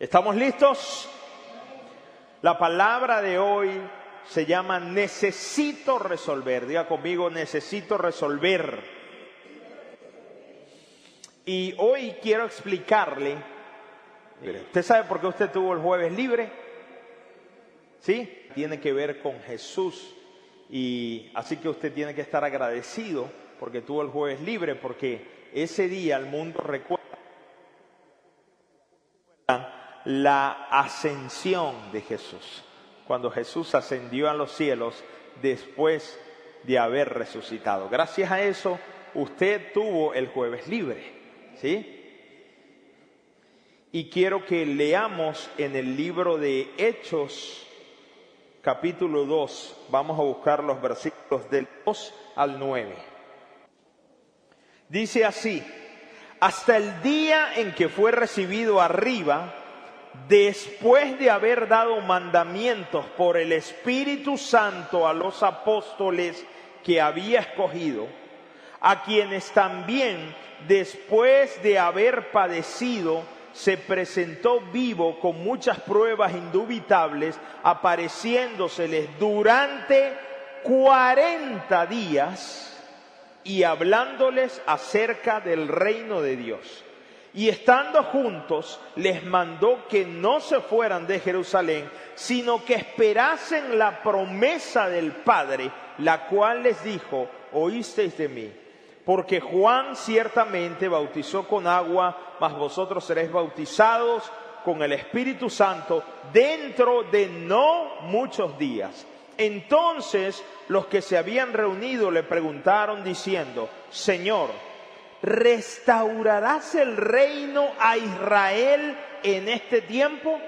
¿Estamos listos? La palabra de hoy se llama necesito resolver. Diga conmigo, necesito resolver. Y hoy quiero explicarle, ¿usted sabe por qué usted tuvo el jueves libre? ¿Sí? Tiene que ver con Jesús. Y así que usted tiene que estar agradecido porque tuvo el jueves libre, porque ese día el mundo recuerda la ascensión de Jesús. Cuando Jesús ascendió a los cielos después de haber resucitado. Gracias a eso, usted tuvo el jueves libre, ¿sí? Y quiero que leamos en el libro de Hechos, capítulo 2. Vamos a buscar los versículos del 2 al 9. Dice así: hasta el día en que fue recibido arriba, después de haber dado mandamientos por el Espíritu Santo a los apóstoles que había escogido, a quienes también, después de haber padecido, se presentó vivo con muchas pruebas indubitables, apareciéndoseles durante 40 días y hablándoles acerca del reino de Dios. Y estando juntos, les mandó que no se fueran de Jerusalén, sino que esperasen la promesa del Padre, la cual les dijo: oísteis de mí. Porque Juan ciertamente bautizó con agua, mas vosotros seréis bautizados con el Espíritu Santo dentro de no muchos días. Entonces los que se habían reunido le preguntaron diciendo: Señor, ¿restaurarás el reino a Israel en este tiempo?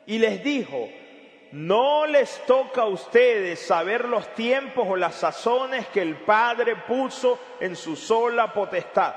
Y les dijo: no les toca a ustedes saber los tiempos o las sazones que el Padre puso en su sola potestad.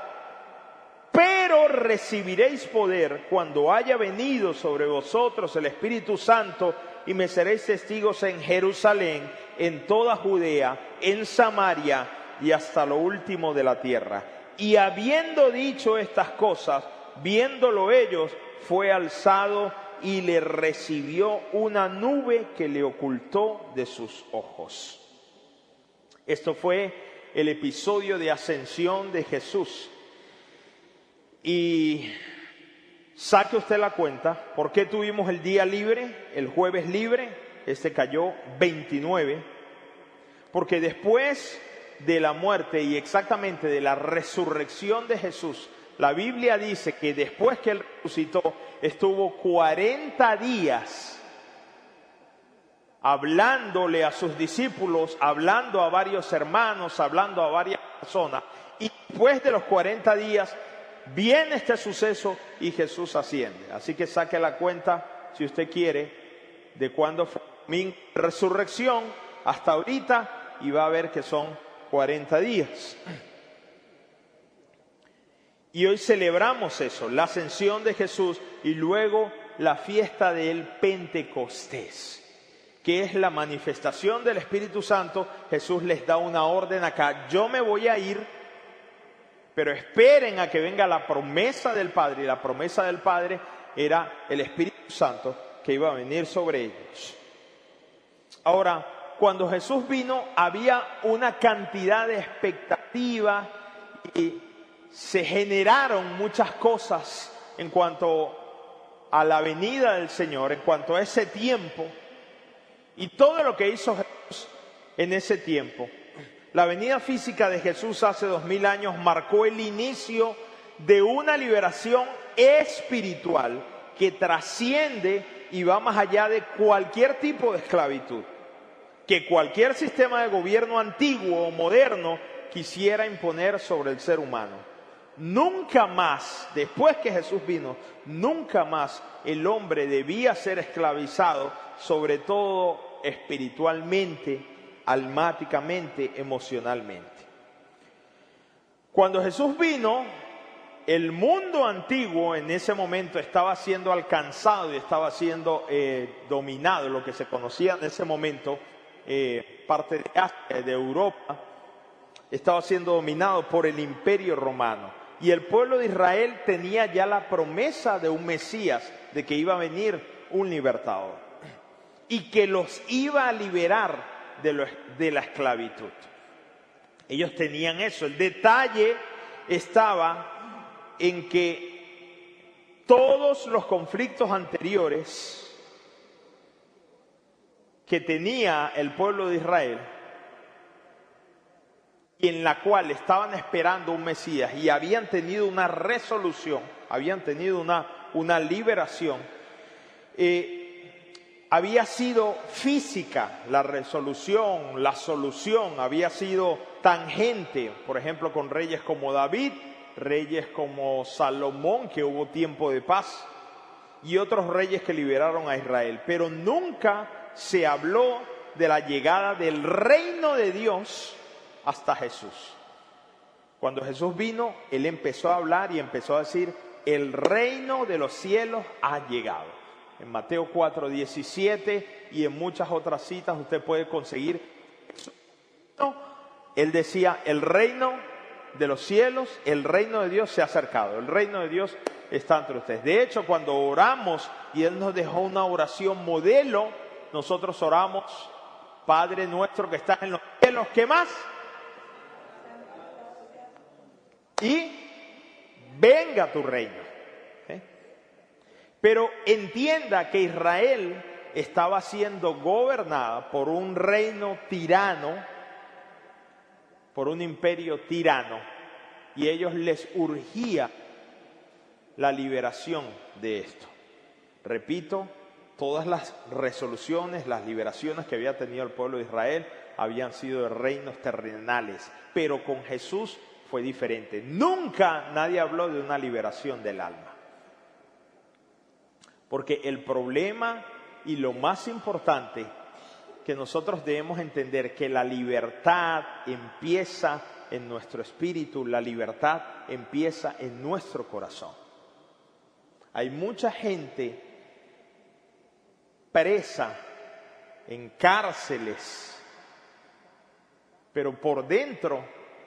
Pero recibiréis poder cuando haya venido sobre vosotros el Espíritu Santo, y me seréis testigos en Jerusalén, en toda Judea, en Samaria y hasta lo último de la tierra. Y habiendo dicho estas cosas, viéndolo ellos, fue alzado y le recibió una nube que le ocultó de sus ojos. Esto fue el episodio de ascensión de Jesús. Y saque usted la cuenta, ¿por qué tuvimos el día libre, el jueves libre? Este cayó 29. Porque después de la muerte y exactamente de la resurrección de Jesús, la Biblia dice que después que él resucitó, estuvo 40 días hablándole a sus discípulos, hablando a varios hermanos, hablando a varias personas. Y después de los 40 días viene este suceso y Jesús asciende. Así que saque la cuenta, si usted quiere, de cuándo fue mi resurrección hasta ahorita, y va a ver que son 40 días. Y hoy celebramos eso, la ascensión de Jesús, y luego la fiesta del Pentecostés, que es la manifestación del Espíritu Santo. Jesús les da una orden acá: yo me voy a ir, pero esperen a que venga la promesa del Padre. Y la promesa del Padre era el Espíritu Santo que iba a venir sobre ellos. Ahora, cuando Jesús vino, había una cantidad de expectativa y se generaron muchas cosas en cuanto a la venida del Señor, en cuanto a ese tiempo y todo lo que hizo Jesús en ese tiempo. La venida física de Jesús hace 2000 años marcó el inicio de una liberación espiritual que trasciende y va más allá de cualquier tipo de esclavitud que cualquier sistema de gobierno antiguo o moderno quisiera imponer sobre el ser humano. Nunca más, después que Jesús vino, nunca más el hombre debía ser esclavizado, sobre todo espiritualmente, almáticamente, emocionalmente. Cuando Jesús vino, el mundo antiguo en ese momento estaba siendo alcanzado y estaba siendo dominado, lo que se conocía en ese momento, parte de Asia, de Europa, estaba siendo dominado por el Imperio Romano. Y el pueblo de Israel tenía ya la promesa de un Mesías, de que iba a venir un libertador y que los iba a liberar de la esclavitud. Ellos tenían eso. El detalle estaba en que todos los conflictos anteriores que tenía el pueblo de Israel, y en la cual estaban esperando un Mesías y habían tenido una resolución, habían tenido una liberación, había sido física la resolución, la solución había sido tangente, por ejemplo con reyes como David, reyes como Salomón, que hubo tiempo de paz, y otros reyes que liberaron a Israel, pero nunca se habló de la llegada del reino de Dios hasta Jesús. Cuando Jesús vino, Él empezó a hablar y empezó a decir, el reino de los cielos ha llegado. En Mateo 4:17 y en muchas otras citas usted puede conseguir. Él decía, el reino de los cielos, el reino de Dios se ha acercado, el reino de Dios está entre ustedes. De hecho, cuando oramos y Él nos dejó una oración modelo, nosotros oramos, Padre nuestro que estás en los cielos, ¿qué más? Y venga tu reino. Pero entienda que Israel estaba siendo gobernada por un reino tirano, por un imperio tirano, y a ellos les urgía la liberación de esto. Repito, todas las resoluciones, las liberaciones que había tenido el pueblo de Israel habían sido de reinos terrenales, pero con Jesús fue diferente. Nunca nadie habló de una liberación del alma. Porque el problema y lo más importante que nosotros debemos entender, que la libertad empieza en nuestro espíritu, la libertad empieza en nuestro corazón. Hay mucha gente presa en cárceles, pero por dentro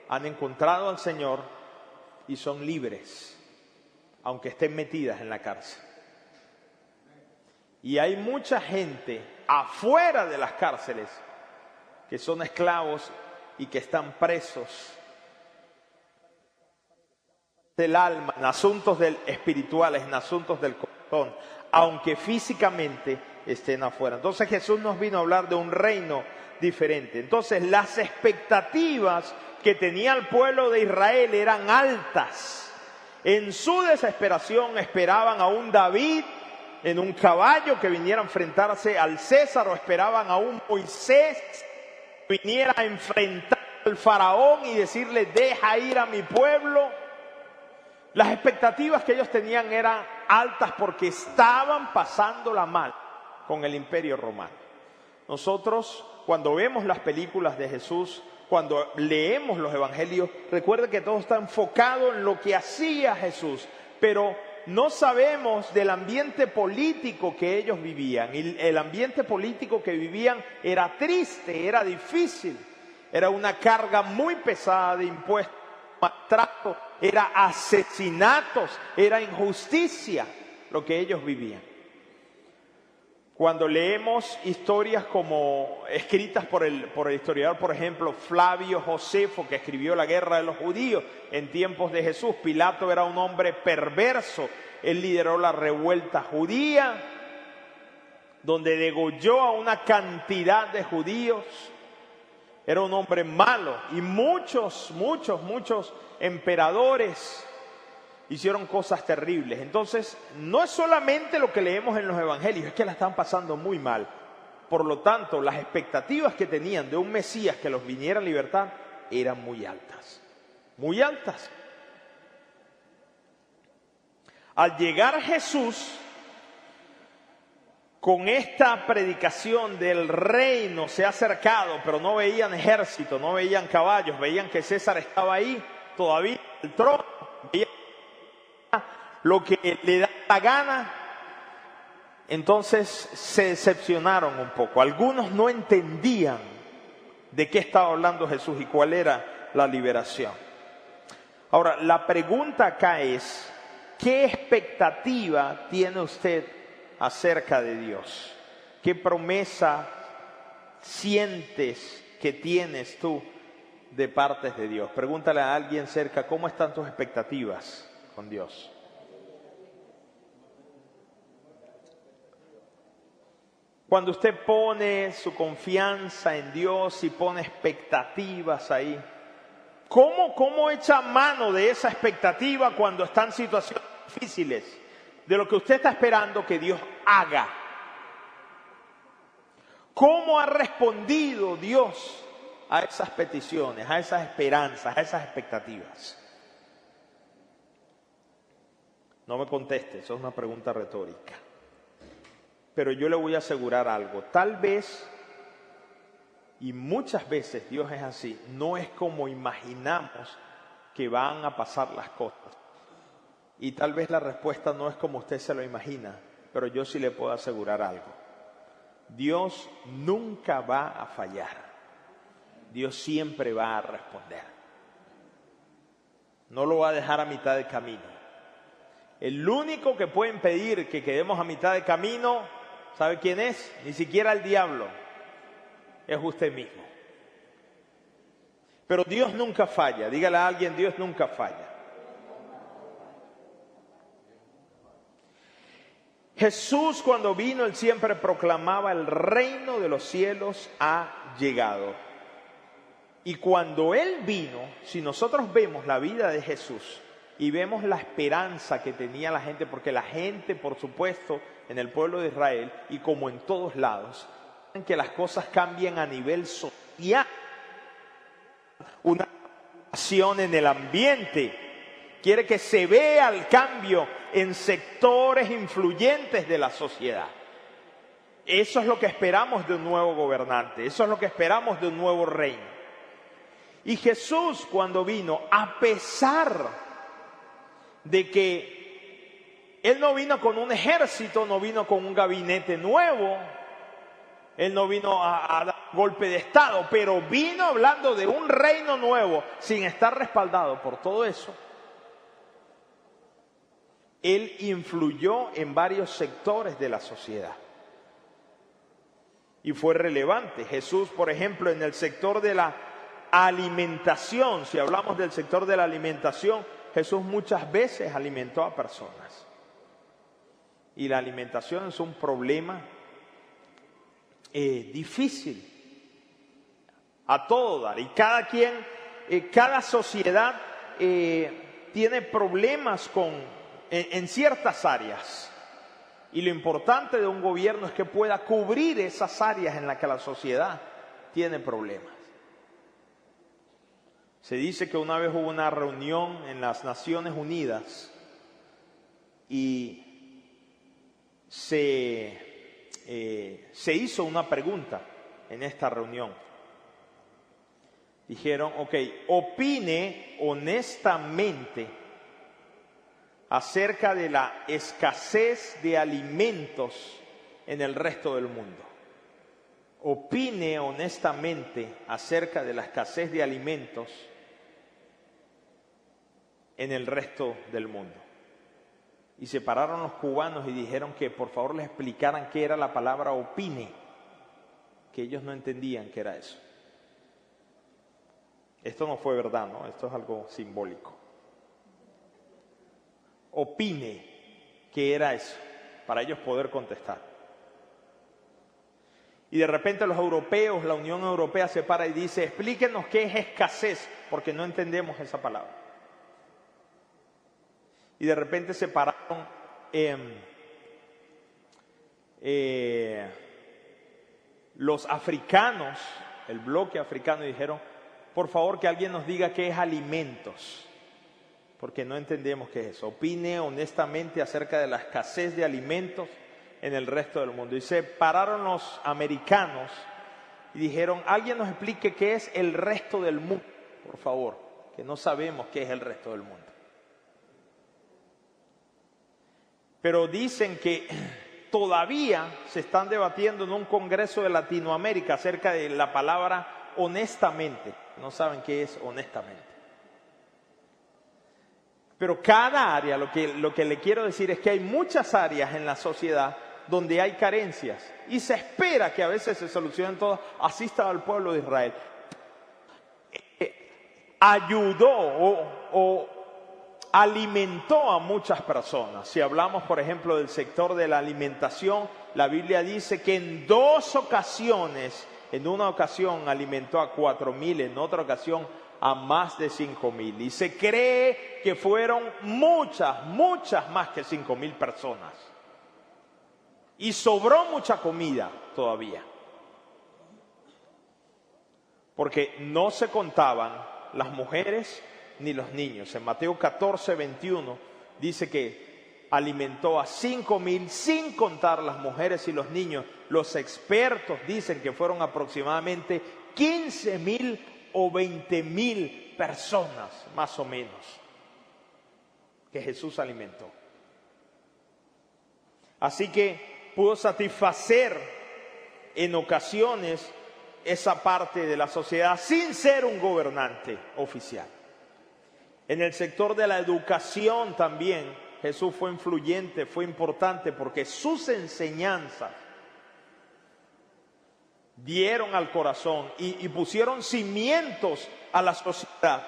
han encontrado al Señor y son libres, aunque estén metidas en la cárcel. Y hay mucha gente afuera de las cárceles que son esclavos y que están presos del alma, en asuntos espirituales, en asuntos del corazón, aunque físicamente estén afuera. Entonces Jesús nos vino a hablar de un reino diferente. Entonces las expectativas que tenía el pueblo de Israel eran altas. En su desesperación esperaban a un David en un caballo que viniera a enfrentarse al César, o esperaban a un Moisés que viniera a enfrentar al faraón y decirle, deja ir a mi pueblo. Las expectativas que ellos tenían eran altas porque estaban pasándola mal con el imperio romano. Nosotros, cuando vemos las películas de Jesús, cuando leemos los evangelios, recuerda que todo está enfocado en lo que hacía Jesús, pero no sabemos del ambiente político que ellos vivían. Y el ambiente político que vivían era triste, era difícil, era una carga muy pesada de impuestos, maltrato, era asesinatos, era injusticia lo que ellos vivían. Cuando leemos historias como escritas por el historiador, por ejemplo, Flavio Josefo, que escribió La Guerra de los Judíos en tiempos de Jesús, Pilato era un hombre perverso. Él lideró la revuelta judía, donde degolló a una cantidad de judíos. Era un hombre malo, y muchos emperadores hicieron cosas terribles. Entonces, no es solamente lo que leemos en los evangelios, es que la están pasando muy mal. Por lo tanto, las expectativas que tenían de un Mesías que los viniera a libertar eran muy altas. Muy altas. Al llegar Jesús, con esta predicación del reino se ha acercado, pero no veían ejército, no veían caballos, veían que César estaba ahí, todavía el trono, veían lo que le da la gana. Entonces se decepcionaron un poco. Algunos no entendían de qué estaba hablando Jesús y cuál era la liberación. Ahora, la pregunta acá es, ¿qué expectativa tiene usted acerca de Dios? ¿Qué promesa sientes que tienes tú de parte de Dios? Pregúntale a alguien cerca, ¿cómo están tus expectativas con Dios? Cuando usted pone su confianza en Dios y pone expectativas ahí, ¿cómo echa mano de esa expectativa cuando están situaciones difíciles? De lo que usted está esperando que Dios haga. ¿Cómo ha respondido Dios a esas peticiones, a esas esperanzas, a esas expectativas? No me conteste, eso es una pregunta retórica. Pero yo le voy a asegurar algo. Tal vez, y muchas veces Dios es así, no es como imaginamos que van a pasar las cosas. Y tal vez la respuesta no es como usted se lo imagina, pero yo sí le puedo asegurar algo. Dios nunca va a fallar. Dios siempre va a responder. No lo va a dejar a mitad de camino. El único que puede impedir que quedemos a mitad de camino, ¿sabe quién es? Ni siquiera el diablo. Es usted mismo. Pero Dios nunca falla. Dígale a alguien, Dios nunca falla. Jesús, cuando vino, Él siempre proclamaba: el reino de los cielos ha llegado. Y cuando Él vino, si nosotros vemos la vida de Jesús y vemos la esperanza que tenía la gente, porque la gente, por supuesto, en el pueblo de Israel y como en todos lados, quieren que las cosas cambien a nivel social. Una acción en el ambiente. Quiere que se vea el cambio en sectores influyentes de la sociedad. Eso es lo que esperamos de un nuevo gobernante. Eso es lo que esperamos de un nuevo reino. Y Jesús, cuando vino, a pesar de que Él no vino con un ejército, no vino con un gabinete nuevo, Él no vino a dar golpe de estado, pero vino hablando de un reino nuevo, sin estar respaldado por todo eso. Él influyó en varios sectores de la sociedad y fue relevante. Jesús, por ejemplo, en el sector de la alimentación, si hablamos del sector de la alimentación, Jesús muchas veces alimentó a personas. Y la alimentación es un problema difícil a todo dar. Y cada quien, cada sociedad tiene problemas en ciertas áreas. Y lo importante de un gobierno es que pueda cubrir esas áreas en las que la sociedad tiene problemas. Se dice que una vez hubo una reunión en las Naciones Unidas y se hizo una pregunta en esta reunión. Dijeron, opine honestamente acerca de la escasez de alimentos en el resto del mundo. Opine honestamente acerca de la escasez de alimentos en el resto del mundo. Y se pararon los cubanos y dijeron que por favor les explicaran qué era la palabra opine, que ellos no entendían qué era eso. Esto no fue verdad, ¿no? Esto es algo simbólico. Opine qué era eso, para ellos poder contestar. Y de repente los europeos, la Unión Europea se para y dice, explíquenos qué es escasez, porque no entendemos esa palabra. Y de repente se pararon los africanos, el bloque africano, y dijeron, por favor que alguien nos diga qué es alimentos, porque no entendemos qué es eso. Opine honestamente acerca de la escasez de alimentos en el resto del mundo. Y se pararon los americanos y dijeron, alguien nos explique qué es el resto del mundo, por favor, que no sabemos qué es el resto del mundo. Pero dicen que todavía se están debatiendo en un congreso de Latinoamérica acerca de la palabra honestamente. No saben qué es honestamente. Pero cada área, lo que le quiero decir es que hay muchas áreas en la sociedad donde hay carencias y se espera que a veces se solucionen todas. Así estaba el pueblo de Israel. Ayudó o alimentó a muchas personas. Si hablamos, por ejemplo, del sector de la alimentación, la Biblia dice que en 2 ocasiones, en una ocasión alimentó a 4,000, en otra ocasión a más de 5,000. Y se cree que fueron muchas más que 5,000 personas. Y sobró mucha comida todavía. Porque no se contaban las mujeres ni los niños. En Mateo 14:21 dice que alimentó a 5,000 sin contar las mujeres y los niños. Los expertos dicen que fueron aproximadamente 15,000 o 20,000 personas, más o menos, que Jesús alimentó. Así que pudo satisfacer en ocasiones esa parte de la sociedad sin ser un gobernante oficial. En el sector de la educación también Jesús fue influyente, fue importante, porque sus enseñanzas dieron al corazón y pusieron cimientos a la sociedad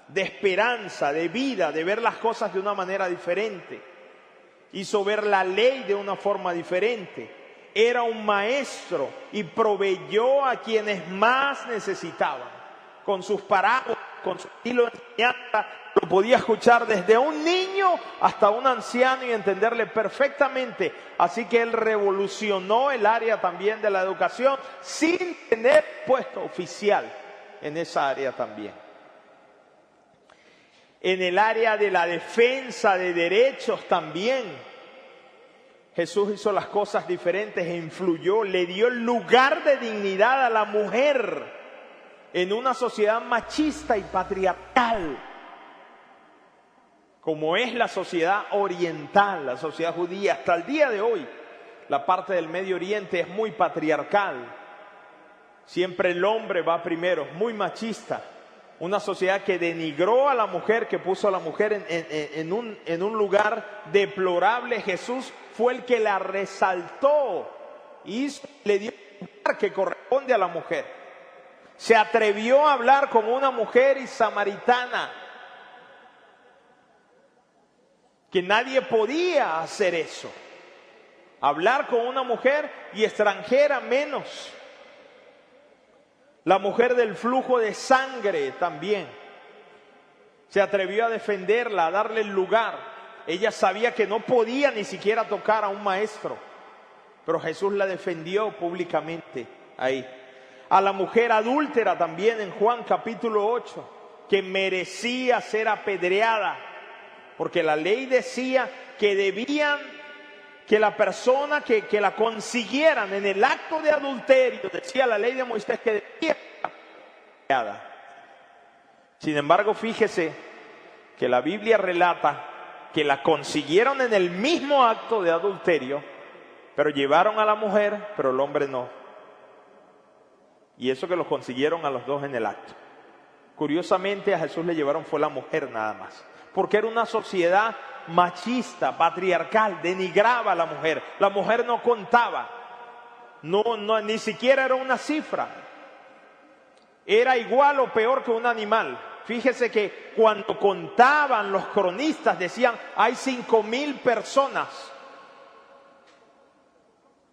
de esperanza, de vida, de ver las cosas de una manera diferente. Hizo ver la ley de una forma diferente. Era un maestro y proveyó a quienes más necesitaban. Con sus parábolas, con su estilo de enseñanza, lo podía escuchar desde un niño hasta un anciano y entenderle perfectamente. Así que él revolucionó el área también de la educación sin tener puesto oficial en esa área también. En el área de la defensa de derechos también, Jesús hizo las cosas diferentes e influyó, le dio el lugar de dignidad a la mujer en una sociedad machista y patriarcal, como es la sociedad oriental, la sociedad judía. Hasta el día de hoy, la parte del Medio Oriente es muy patriarcal. Siempre el hombre va primero, muy machista. Una sociedad que denigró a la mujer, que puso a la mujer en un lugar deplorable. Jesús fue el que la resaltó y le dio el lugar que corresponde a la mujer. Se atrevió a hablar como una mujer y samaritana, que nadie podía hacer eso. Hablar con una mujer y extranjera menos. La mujer del flujo de sangre también se atrevió a defenderla, a darle el lugar. Ella sabía que no podía ni siquiera tocar a un maestro, pero Jesús la defendió públicamente ahí. A la mujer adúltera también en Juan capítulo 8, que merecía ser apedreada, porque la ley decía que debían, que la persona que la consiguieran en el acto de adulterio, decía la ley de Moisés, que debía ser apedreada. Sin embargo, fíjese que la Biblia relata que la consiguieron en el mismo acto de adulterio, pero llevaron a la mujer, pero el hombre no. Y eso que los consiguieron a los dos en el acto. Curiosamente, a Jesús le llevaron fue la mujer nada más, porque era una sociedad machista, patriarcal, denigraba a la mujer. La mujer no contaba, ni siquiera era una cifra. Era igual o peor que un animal. Fíjese que cuando contaban los cronistas decían, hay 5,000 personas,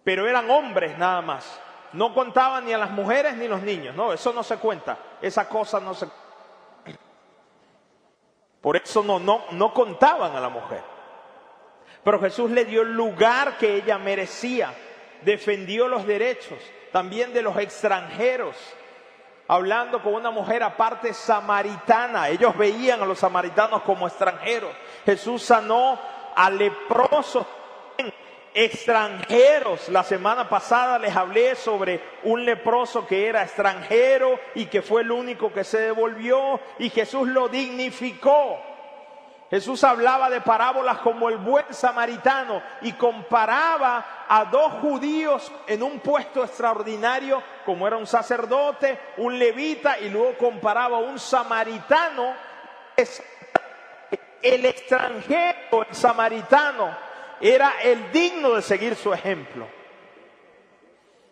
pero eran hombres nada más. No contaban ni a las mujeres ni los niños. No, eso no se cuenta. Esa cosa no se... Por eso no contaban a la mujer. Pero Jesús le dio el lugar que ella merecía. Defendió los derechos también de los extranjeros. Hablando con una mujer aparte samaritana. Ellos veían a los samaritanos como extranjeros. Jesús sanó a leprosos extranjeros. La semana pasada les hablé sobre un leproso que era extranjero y que fue el único que se devolvió, y Jesús lo dignificó. Jesús hablaba de parábolas como el buen samaritano y comparaba a dos judíos en un puesto extraordinario, como era un sacerdote, un levita, y luego comparaba a un samaritano El extranjero, el samaritano, era el digno de seguir su ejemplo.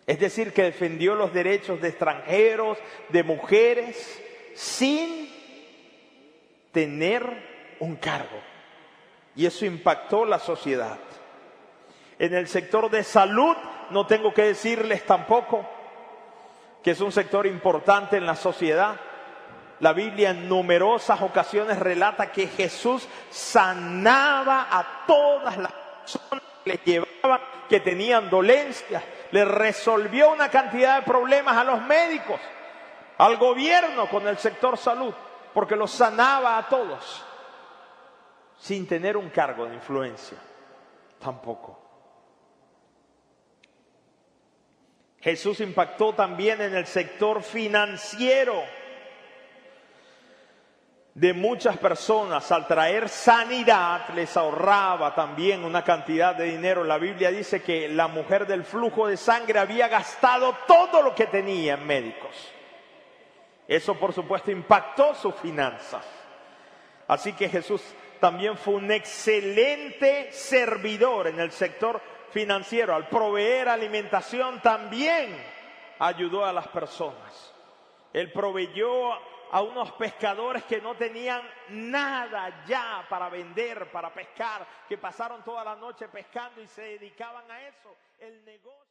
Es decir, que defendió los derechos de extranjeros, de mujeres, sin tener un cargo. Y eso impactó la sociedad. En el sector de salud, no tengo que decirles tampoco que es un sector importante en la sociedad. La Biblia en numerosas ocasiones relata que Jesús sanaba a todas las personas que les llevaban, que tenían dolencias. Le resolvió una cantidad de problemas a los médicos, al gobierno con el sector salud, porque los sanaba a todos, sin tener un cargo de influencia, tampoco. Jesús impactó también en el sector financiero de muchas personas. Al traer sanidad, les ahorraba también una cantidad de dinero. La Biblia dice que la mujer del flujo de sangre había gastado todo lo que tenía en médicos. Eso, por supuesto, impactó sus finanzas. Así que Jesús también fue un excelente servidor en el sector financiero. Al proveer alimentación también ayudó a las personas. Él proveyó a unos pescadores que no tenían nada ya para vender, para pescar, que pasaron toda la noche pescando y se dedicaban a eso. El negocio